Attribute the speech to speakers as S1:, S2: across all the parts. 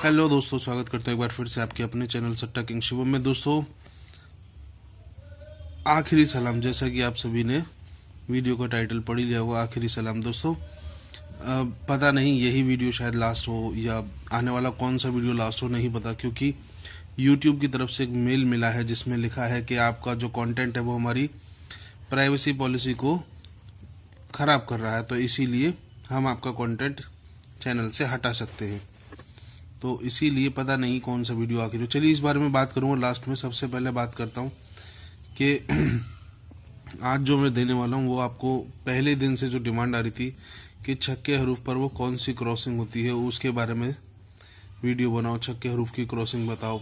S1: Hello दोस्तों, स्वागत करता हूँ एक बार फिर से आपके अपने चैनल सट्टा किंग शिवम में। दोस्तों, आखिरी सलाम, जैसा कि आप सभी ने वीडियो का टाइटल पढ़ ही लिया होगा, आखिरी सलाम। दोस्तों, पता नहीं यही वीडियो शायद लास्ट हो या आने वाला कौन सा वीडियो लास्ट हो, नहीं पता, क्योंकि यूट्यूब की तरफ से एक मेल मिला है जिसमें लिखा है कि आपका जो कंटेंट है वो हमारी प्राइवेसी पॉलिसी को ख़राब कर रहा है, तो इसीलिए हम आपका कंटेंट चैनल से हटा सकते हैं। तो इसीलिए पता नहीं कौन सा वीडियो आखिर हो। चलिए इस बारे में बात करूँगा लास्ट में। सबसे पहले बात करता हूँ कि आज जो मैं देने वाला हूँ वो आपको पहले दिन से जो डिमांड आ रही थी कि छक्के हरूफ पर वो कौन सी क्रॉसिंग होती है, उसके बारे में वीडियो बनाओ, छक्के हरूफ की क्रॉसिंग बताओ।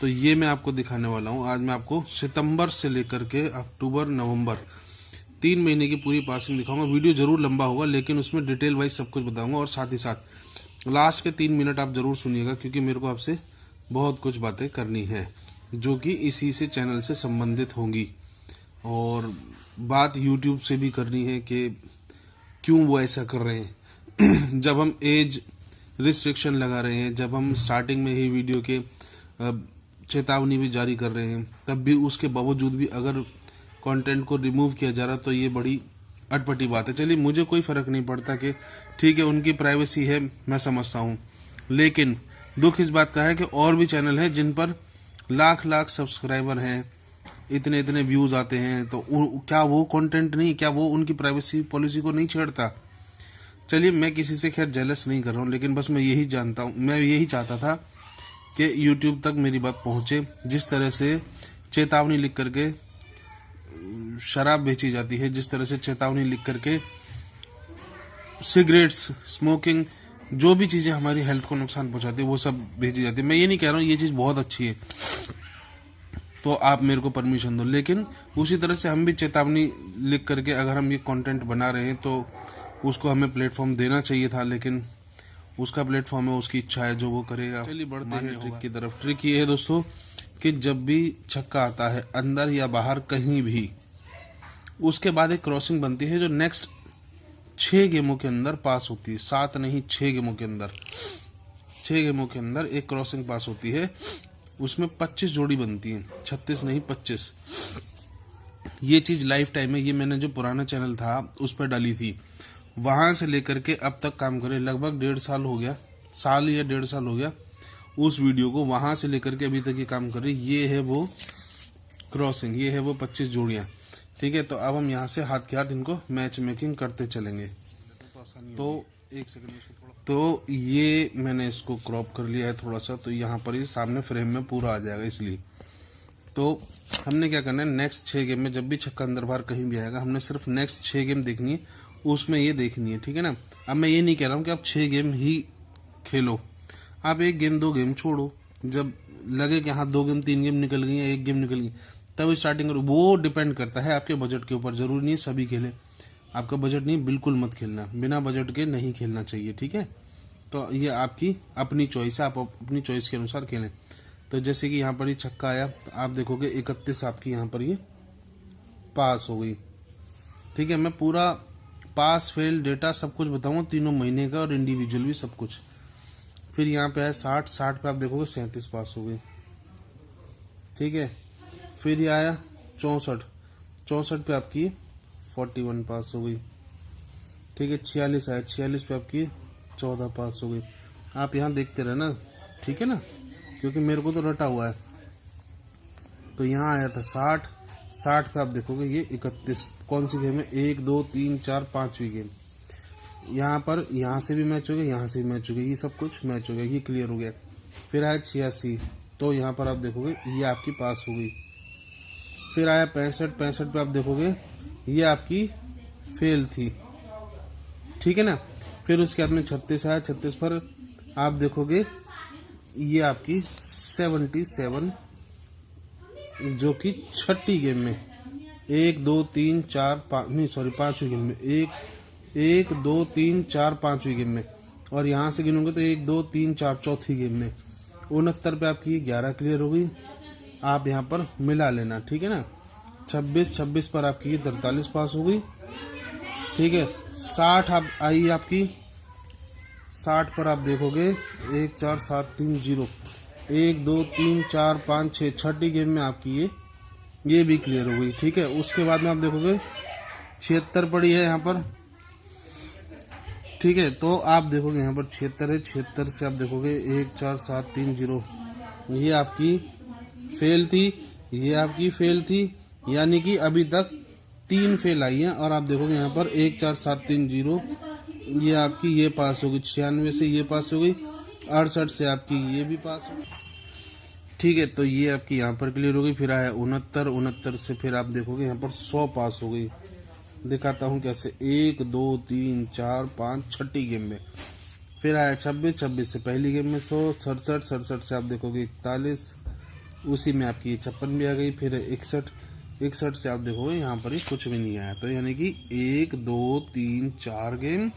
S1: तो ये मैं आपको दिखाने वाला हूँ। आज मैं आपको सितंबर से लेकर के अक्टूबर नवंबर 3 महीने की पूरी पासिंग दिखाऊंगा। वीडियो जरूर लंबा होगा लेकिन उसमें डिटेल वाइज सब कुछ बताऊंगा, और साथ ही साथ लास्ट के 3 मिनट आप जरूर सुनिएगा, क्योंकि मेरे को आपसे बहुत कुछ बातें करनी है जो कि इसी से चैनल से संबंधित होंगी, और बात यूट्यूब से भी करनी है कि क्यों वो ऐसा कर रहे हैं। जब हम एज रिस्ट्रिक्शन लगा रहे हैं, जब हम स्टार्टिंग में ही वीडियो के चेतावनी भी जारी कर रहे हैं, तब भी उसके बावजूद भी अगर कंटेंट को रिमूव किया जा रहा, तो ये बड़ी अटपटी बात है। चलिए, मुझे कोई फर्क नहीं पड़ता कि ठीक है उनकी प्राइवेसी है, मैं समझता हूँ, लेकिन दुख इस बात का है कि और भी चैनल हैं जिन पर लाख लाख सब्सक्राइबर हैं, इतने इतने व्यूज आते हैं, तो क्या वो कंटेंट नहीं, क्या वो उनकी प्राइवेसी पॉलिसी को नहीं छेड़ता? चलिए, मैं किसी से खैर जेलस नहीं कर रहा हूँ, लेकिन बस मैं यही जानता हूँ, मैं यही चाहता था कि यूट्यूब तक मेरी बात पहुँचे। जिस तरह से चेतावनी लिख करके शराब बेची जाती है, जिस तरह से चेतावनी लिख करके सिगरेट्स, स्मोकिंग, जो भी चीज़ें हमारी हेल्थ को नुकसान पहुंचाती है वो सब भेजी जाती है। मैं ये नहीं कह रहा हूँ ये चीज़ बहुत अच्छी है तो आप मेरे को परमिशन दो, लेकिन उसी तरह से हम भी चेतावनी लिख करके अगर हम ये कंटेंट बना रहे हैं तो उसको हमें प्लेटफॉर्म देना चाहिए था, लेकिन उसका प्लेटफॉर्म है, उसकी इच्छा है, जो वो करेगा। चलिए बढ़ते हैं ट्रिक की तरफ। ट्रिक ये है दोस्तों कि जब भी छक्का आता है, अंदर या बाहर कहीं भी, उसके बाद एक क्रॉसिंग बनती है जो नेक्स्ट 6 गेमों के अंदर पास होती है। 7 नहीं, 6 गेमों के अंदर, 6 गेमों के अंदर एक क्रॉसिंग पास होती है। उसमें 25 जोड़ी बनती है, 36 नहीं 25। ये चीज लाइफ टाइम है। ये मैंने जो पुराना चैनल था उस पर डाली थी, वहां से लेकर के अब तक काम करे लगभग 1.5 साल हो गया, साल या 1.5 साल हो गया उस वीडियो को, वहां से लेकर के अभी तक ये काम कर रही। ये है वो क्रॉसिंग, ये है वो 25 जोड़ियां। ठीक है, तो अब हम यहाँ से हाथ के हाथ इनको मैच मेकिंग करते चलेंगे। तो एक सेकंड, तो ये मैंने इसको क्रॉप कर लिया है थोड़ा सा, तो यहाँ पर ये सामने फ्रेम में पूरा आ जाएगा। इसलिए तो हमने क्या करना है, नेक्स्ट 6 गेम में जब भी छक्का अंदर बाहर कहीं भी आएगा, हमने सिर्फ नेक्स्ट 6 गेम देखनी है, उसमें ये देखनी है। ठीक है ना। अब मैं ये नहीं कह रहा हूँ कि आप 6 गेम ही खेलो, आप 1 गेम 2 गेम छोड़ो। जब लगे कि हाँ 2 गेम 3 गेम निकल गई, 1 गेम निकल गई, तब स्टार्टिंग करो। वो डिपेंड करता है आपके बजट के ऊपर। जरूरी नहीं सभी खेले, आपका बजट नहीं, बिल्कुल मत खेलना, बिना बजट के नहीं खेलना चाहिए। ठीक है, तो ये आपकी अपनी चॉइस है, आप अपनी चॉइस के अनुसार खेलें। तो जैसे कि यहाँ पर ये छक्का आया, तो आप देखोगे 31 आपकी यहाँ पर ये पास हो गई। ठीक है, मैं पूरा पास फेल डेटा सब कुछ बताऊंगा, 3 महीने का और इंडिविजुअल भी सब कुछ। फिर यहाँ पे है 60 पे आप देखोगे 37 पास हो गई। ठीक है, फिर ये आया 64 पे आपकी 41 पास हो गई। ठीक है, 46 आया, 46 पे आपकी 14 पास हो गई। आप यहाँ देखते रहना, ठीक है ना, क्योंकि मेरे को तो रटा हुआ है। तो यहाँ आया था 60 पे आप देखोगे ये 31। कौन सी गेम है? 1 2 3 4 5वीं गेम। यहाँ पर यहाँ से भी मैच हो गया, यहाँ से भी मैच हो गया, ये सब कुछ मैच हो गया, ये क्लियर हो गया। फिर आया 86, तो यहाँ पर आप देखोगे ये आपकी पास हो गई। फिर आया 65 पे आप देखोगे ये आपकी फेल थी। ठीक है ना। फिर उसके बाद में 36 आया, 36 पर आप देखोगे ये आपकी 77, जो कि 6ठी गेम में 1 2 3 4 5 नहीं सॉरी 5वीं गेम में 1 2 3 4 5वीं गेम में, और यहाँ से गिनोगे तो 1 2 3 4 चौथी गेम में 69 पे आपकी 11 क्लियर हो गई। आप यहाँ पर मिला लेना। ठीक है ना। 26 पर आपकी 43 पास हो गई। ठीक है, 60 आप आई आपकी 60 पर आप देखोगे 1 4 7 3 0, 1 2 3 4 5 6, छठी गेम में आपकी ये भी क्लियर हो गई। ठीक है, उसके बाद में आप देखोगे 76 पड़ी है यहाँ पर। ठीक है, तो आप देखोगे यहाँ पर 76 है, 76 से आप देखोगे 1 4 7 3 0, ये आपकी फेल थी, ये आपकी फेल थी, यानी कि अभी तक 3 फेल आई हैं। और आप देखोगे यहाँ पर 1 4 7 3 0, ये आपकी ये पास होगी, 96 से ये पास हो गई, 68 से आपकी ये भी पास हो गई। ठीक है, तो ये आपकी यहाँ पर क्लियर हो गई। फिर आया 69, 69 से फिर आप देखोगे यहाँ पर 100 पास हो गई। दिखाता हूँ कैसे, 1 2 3 4 5 छठी गेम में। फिर आया 26, 26 से पहली गेम में 100, 67, 67 से आप देखोगे 41, उसी में आपकी 56 भी आ गई। फिर 61, 61 से आप देखोगे यहाँ पर ही कुछ भी नहीं आया। तो यानी कि 1 2 3 4 गेम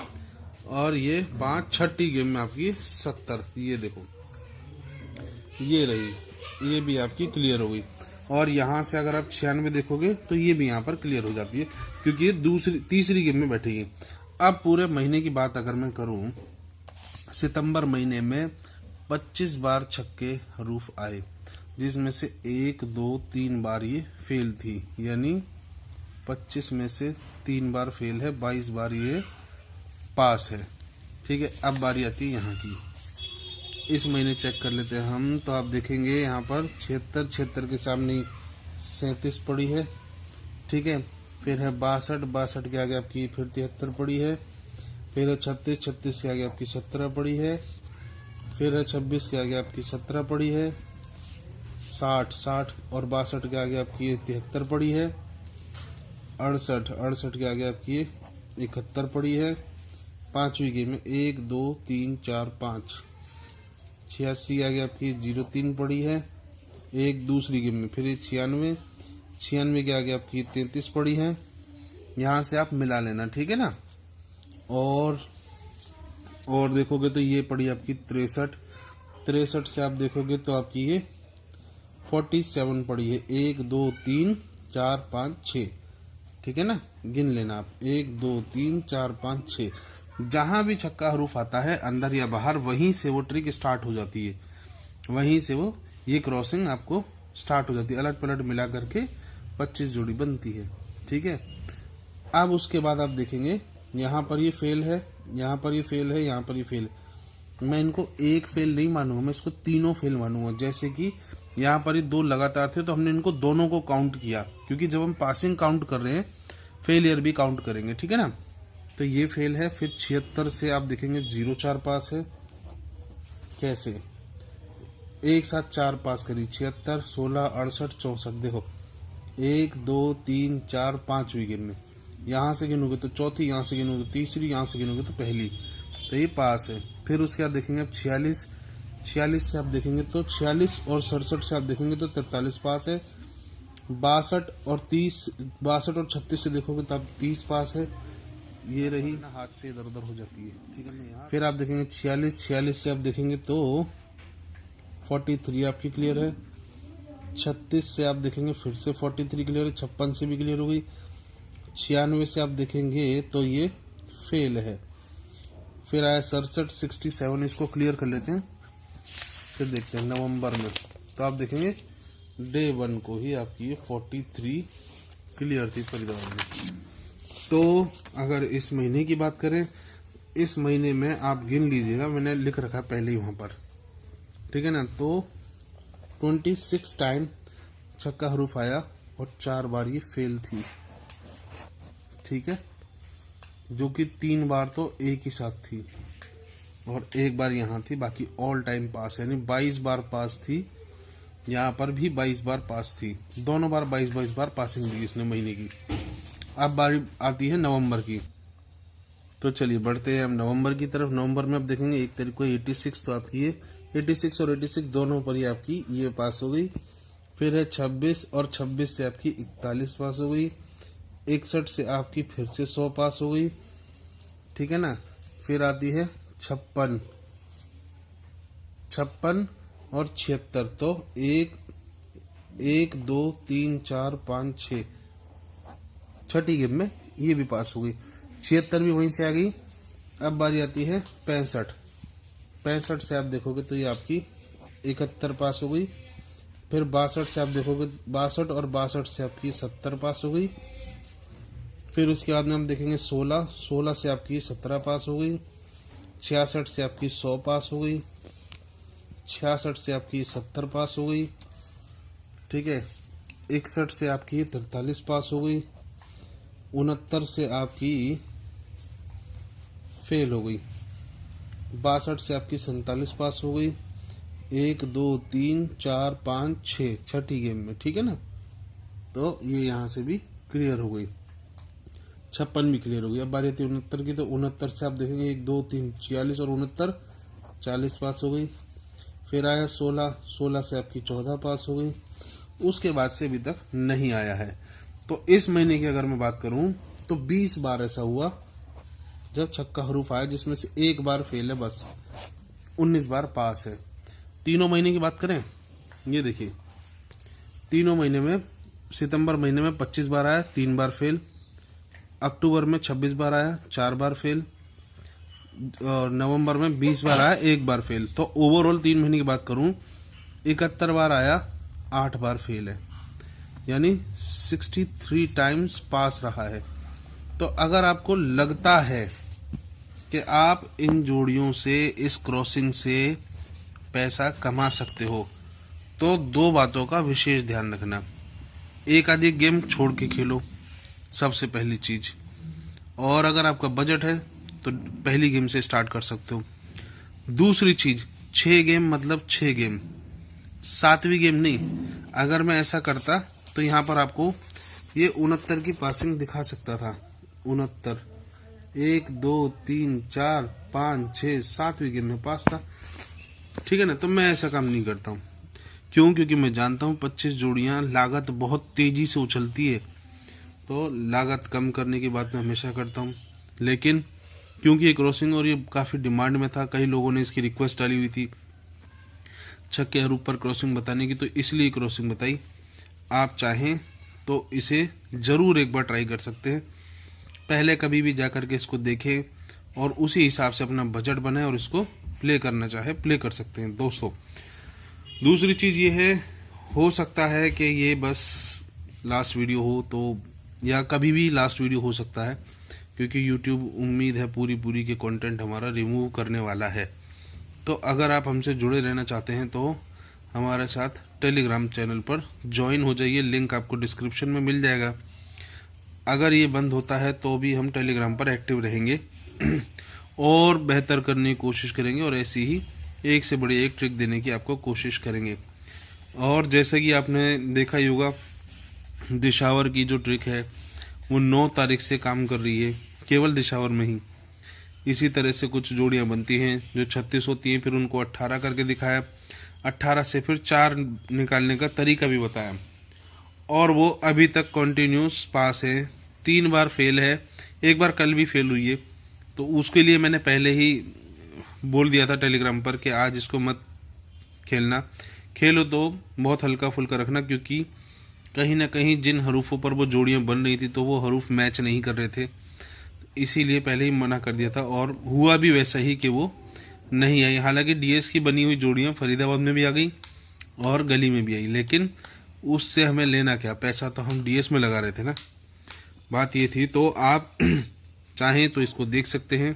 S1: और ये 5 छठी गेम में आपकी 70, ये देखो ये रही, ये भी आपकी क्लियर हो गई। और यहाँ से अगर आप 96 देखोगे तो ये भी यहाँ पर क्लियर हो जाती है, क्योंकि ये तीसरी गेम में बैठेगी। अब पूरे महीने की बात अगर मैं करूं, सितंबर महीने में 25 बार छक्के रूफ आए, जिसमें से 1 2 3 बार ये फेल थी, यानी 25 में से 3 बार फेल है, 22 बार ये पास है। ठीक है, अब बारी आती है यहाँ की। इस महीने चेक कर लेते हैं हम, तो आप देखेंगे यहाँ पर 76, 76 के सामने 37 पड़ी है। ठीक है, फिर है 62, 62 के आगे आपकी फिर 73 पड़ी है। फिर है 36, 36 के आगे आपकी 17 पड़ी है। फिर है 26 के आगे आपकी 17 पड़ी है। 60, 60 और 62 के आगे आपकी 73 पड़ी है। 68, 68 के आगे आपकी 71 पड़ी है। पांचवी गेम में 1 2 3 4 5, 86 आगे आपकी 03 पड़ी है। एक दूसरी गेम में फिर 96, 96 के आगे आपकी 33 पड़ी है। यहाँ से आप मिला लेना, ठीक है ना। और देखोगे तो ये पड़ी आपकी 63, 63 से आप देखोगे तो आपकी ये 47 पड़ी है। 1 2 3 4 5 6, ठीक है ना, गिन लेना आप। 1 2 3 4 5 6, जहां भी छक्का हरूफ आता है अंदर या बाहर, वहीं से वो ट्रिक स्टार्ट हो जाती है, वहीं से वो ये क्रॉसिंग आपको स्टार्ट हो जाती है। अलट पलट मिला करके 25 जोड़ी बनती है, ठीक है। अब उसके बाद आप देखेंगे यहाँ पर ये फेल है, यहाँ पर ये फेल है, यहाँ पर ये फेल है। मैं इनको एक फेल नहीं मानूंगा, मैं इसको तीनों फेल मानूंगा। जैसे कि यहाँ पर ये 2 लगातार थे तो हमने इनको दोनों को काउंट किया, क्योंकि जब हम पासिंग काउंट कर रहे हैं फेलियर भी काउंट करेंगे, ठीक है ना। तो ये फेल है। फिर 76 से आप देखेंगे 0-4 पास है। कैसे एक साथ 4 पास करी, 76 16 68 64, देखो 1 2 3 4 5वीं गेम में यहाँ से गिनोगे तो चौथी, यहाँ से गिनोगे तो तीसरी, यहाँ से गिनोगे तो पहली, तो ये पास है। फिर उसके बाद देखेंगे आप 46, 46 से आप देखेंगे तो 46 और 67 से आप देखेंगे तो 43 पास है। 62 और 30, 62 और 36 से देखोगे तो आप 30 पास है। ये रही ना, हाथ से इधर उधर हो जाती है, ठीक है ना। फिर आप देखेंगे 46, 46 से आप देखेंगे तो 43 आपकी क्लियर है। 36 से आप देखेंगे फिर से 43 क्लियर है। 56 से भी क्लियर हो गई। 96 से आप देखेंगे तो ये फेल है। फिर आया 67, 67, इसको क्लियर कर लेते हैं। फिर देखते हैं नवंबर में, तो आप देखेंगे डे 1 को ही आपकी 43 क्लियर थी फरीदाबाद में। तो अगर इस महीने की बात करें, इस महीने में आप गिन लीजिएगा, मैंने लिख रखा पहले ही वहां पर, ठीक है ना। तो 26 टाइम छक्का हरूफ आया और 4 बार ये फेल थी, ठीक है, जो कि 3 बार तो एक ही साथ थी और 1 बार यहाँ थी, बाकी ऑल टाइम पास, यानी 22 बार पास थी। यहाँ पर भी 22 बार पास थी, दोनों बार 22 बार पासिंग दी इसने महीने की। अब बारी आती है नवंबर की, तो चलिए बढ़ते हैं हम नवंबर की तरफ। नवंबर में आप देखेंगे 1 तारीख को 86, तो आपकी ये 86 और 86 दोनों पर ही आपकी ये पास हो गई। फिर है 26 और 26 से आपकी 41 पास हो गई। 61 से आपकी फिर से 100 पास हो गई, ठीक है ना। फिर आती है 56, 56 और 76, तो 1 2 3 4 5 6, छठी गेम में ये भी पास हो गई। 76 भी वहीं से आ गई। अब बारी आती है 65, 65 से आप देखोगे तो ये आपकी 71 पास हो गई। फिर 62 से आप देखोगे 62 और 62 से आपकी 70 पास हो गई। फिर उसके बाद में हम देखेंगे 16 से आपकी 17 पास हो गई। 66 से आपकी 100 पास हो गई। 66 से आपकी 70 पास हो गई। ठीक है, 61 से आपकी 43 पास हो गई। 69 से आपकी फेल हो गई। 62 से आपकी 47 पास हो गई। 1 2 3 4 5 6 छठी गेम में, ठीक है ना। तो ये यहाँ से भी क्लियर हो गई। 56 भी क्लियर हो गई। अब बारी आती है 69 की, तो 69 से आप देखेंगे 1 2 3 46 और 69 40 पास हो गई। फिर आया 16 से आपकी 14 पास हो गई। उसके बाद से अभी तक नहीं आया है। तो इस महीने की अगर मैं बात करूं तो 20 बार ऐसा हुआ जब छक्का हरूफ आया, जिसमें से एक बार फेल है बस। 19 बार पास है। तीनों महीने की बात करें, ये देखिए तीनों महीने में सितंबर महीने में 25 बार आया, 3 बार फेल। अक्टूबर में 26 बार आया, 4 बार फेल। और नवंबर में 20 बार आया, 1 बार फेल। तो ओवरऑल 3 महीने की बात करूं 71 बार आया, 8 बार फेल है, यानी 63 टाइम्स पास रहा है। तो अगर आपको लगता है कि आप इन जोड़ियों से, इस क्रॉसिंग से पैसा कमा सकते हो, तो 2 बातों का विशेष ध्यान रखना। एक आधी गेम छोड़ के खेलो, सबसे पहली चीज। और अगर आपका बजट है तो पहली गेम से स्टार्ट कर सकते हो। दूसरी चीज, 6 गेम मतलब 6 गेम, 7वीं गेम नहीं। अगर मैं ऐसा करता तो यहाँ पर आपको ये 69 की पासिंग दिखा सकता था। 69 1 2 3 4 5 6 7वीं गेम में पास था, ठीक है ना। तो मैं ऐसा काम नहीं करता हूँ। क्यों? क्योंकि मैं जानता हूँ 25 जोड़ियाँ लागत बहुत तेजी से उछलती है, तो लागत कम करने की बात मैं हमेशा करता हूँ। लेकिन क्योंकि ये क्रॉसिंग और ये काफ़ी डिमांड में था, कई लोगों ने इसकी रिक्वेस्ट डाली हुई थी छक्के हरूफ पर क्रॉसिंग बताने की, तो इसलिए क्रॉसिंग बताई। आप चाहें तो इसे ज़रूर एक बार ट्राई कर सकते हैं। पहले कभी भी जा करके इसको देखें और उसी हिसाब से अपना बजट बनाएं और इसको प्ले करना चाहे प्ले कर सकते हैं दोस्तों। दूसरी चीज़ ये है, हो सकता है कि ये बस लास्ट वीडियो हो, तो या कभी भी लास्ट वीडियो हो सकता है, क्योंकि YouTube उम्मीद है पूरी के कंटेंट हमारा रिमूव करने वाला है। तो अगर आप हमसे जुड़े रहना चाहते हैं तो हमारे साथ टेलीग्राम चैनल पर ज्वाइन हो जाइए, लिंक आपको डिस्क्रिप्शन में मिल जाएगा। अगर ये बंद होता है तो भी हम टेलीग्राम पर एक्टिव रहेंगे और बेहतर करने की कोशिश करेंगे, और ऐसी ही एक से बड़ी एक ट्रिक देने की आपको कोशिश करेंगे। और जैसे कि आपने देखा ही होगा, दिशावर की जो ट्रिक है वो 9 तारीख से काम कर रही है, केवल दिशावर में ही। इसी तरह से कुछ जोड़ियां बनती हैं जो 36 होती हैं, फिर उनको 18 करके दिखाया, 18 से फिर 4 निकालने का तरीका भी बताया, और वो अभी तक कंटिन्यूस पास है। 3 बार फेल है, 1 बार कल भी फेल हुई है। तो उसके लिए मैंने पहले ही बोल दिया था टेलीग्राम पर कि आज इसको मत खेलना, खेलो तो बहुत हल्का फुल्का रखना, क्योंकि कहीं ना कहीं जिन हरूफों पर वो जोड़ियां बन रही थी तो वो हरूफ मैच नहीं कर रहे थे, इसीलिए पहले ही मना कर दिया था। और हुआ भी वैसा ही कि वो नहीं आई। हालांकि डीएस की बनी हुई जोड़ियां फरीदाबाद में भी आ गई और गली में भी आई, लेकिन उससे हमें लेना क्या, पैसा तो हम डीएस में लगा रहे थे ना, बात ये थी। तो आप चाहें तो इसको देख सकते हैं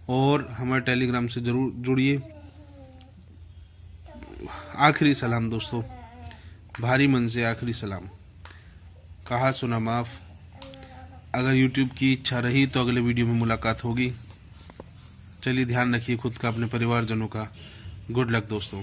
S1: और हमारे टेलीग्राम से ज़रूर जुड़िए। आखिरी सलाम दोस्तों, भारी मन से आखिरी सलाम, कहा सुना माफ़। अगर YouTube की इच्छा रही तो अगले वीडियो में मुलाकात होगी। चलिए ध्यान रखिए खुद का, अपने परिवारजनों का। गुड लक दोस्तों।